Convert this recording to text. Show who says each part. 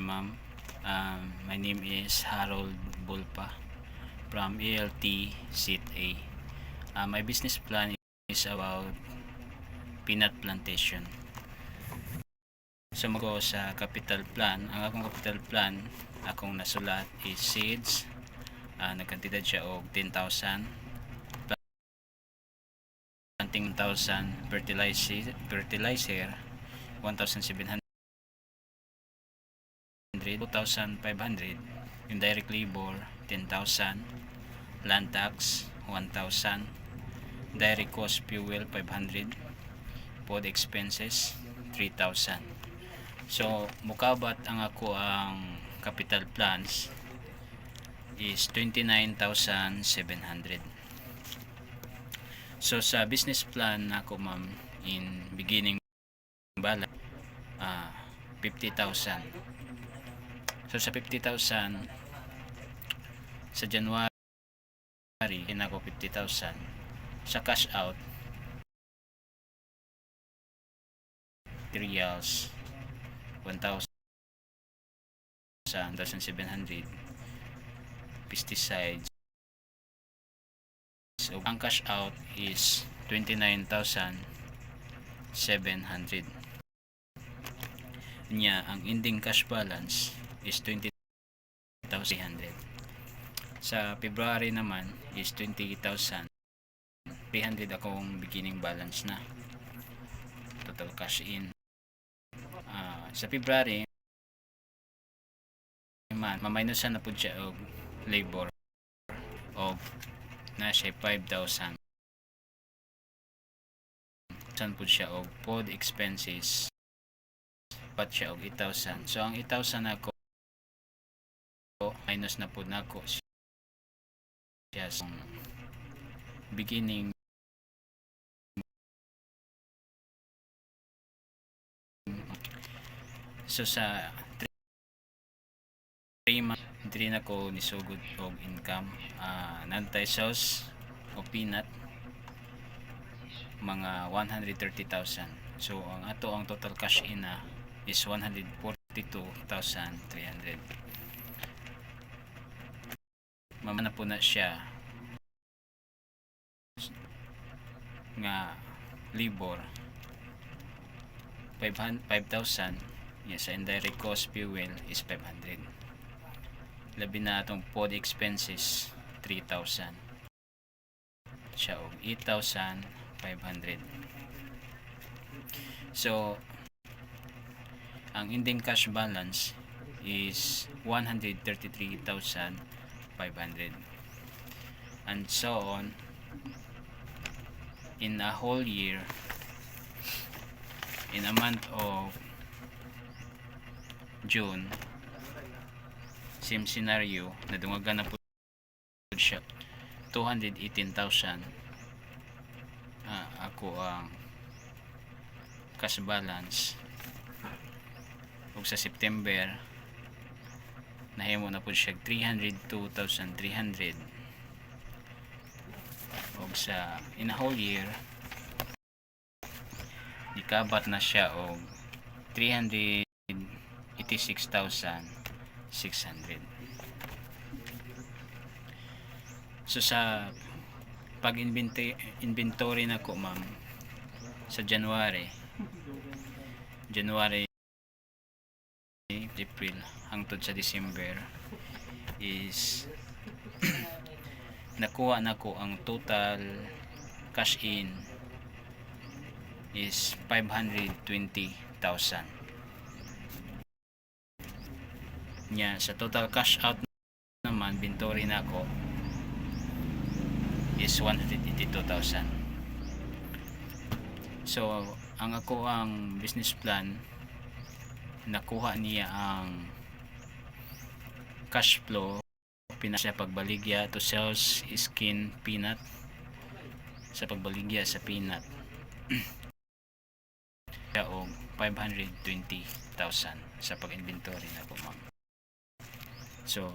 Speaker 1: ma'am. My name is Harold Bulpa from ELT Seat A. My business plan is about peanut plantation. So mag-go sa capital plan. Ang akong capital plan, akong nasulat is seeds. Nagkantidad siya og 10,000. Planting 1,000, fertilizer 1,700, 2,500, yung direct labor 10,000, land tax 1,000, direct cost fuel 500, food expenses 3,000. So mukabat ang ako ang capital plans is 29,700. So sa business plan nako ma'am, in beginning balance 50,000. So sa 50,000 sa January inako 50,000. Sa cash out materials 1,000, 1,700, pesticides. So ang cash out is 29,700. Nya ang ending cash balance is 20,300. Sa February naman is 20,300 akong beginning balance na. Total cash in. Sa February man maminusan na po siya og labor og na siya 5,000. San po siya og food expenses pat siya og 8,000. So ang 8,000 ako minus na po nako siya sa beginning so sa 3 months hindi na ko nisugod og income. Nantay sauce o peanut mga 130,000. So ang ato ang total cash in na is 142,300. Mamana po na siya nga labor 5,000. Yes, sa indirect cost fuel is 500. Labi na atong food expenses 3,000. Siya og 8,500. So ang ending cash balance is 133,500. And so on in a whole year, in a month of June, same scenario, nadungagan na po siya 218,000. Ako ang cash balance ug sa September nahimo na po siya 302,300 ug sa in a whole year ikabat na siya og 386,600. So sa pag-inventory na ko ma'am sa January, April hangtod sa December is nakuha na ko ang total cash in is 520,000. Nya sa total cash out naman inventory na ko is 182,000. So ang ako ang business plan, nakuha niya ang cash flow sa pagbaligya to sales skin peanut, sa pagbaligya sa peanut o 520,000 sa pag-inventory na po ma'am. So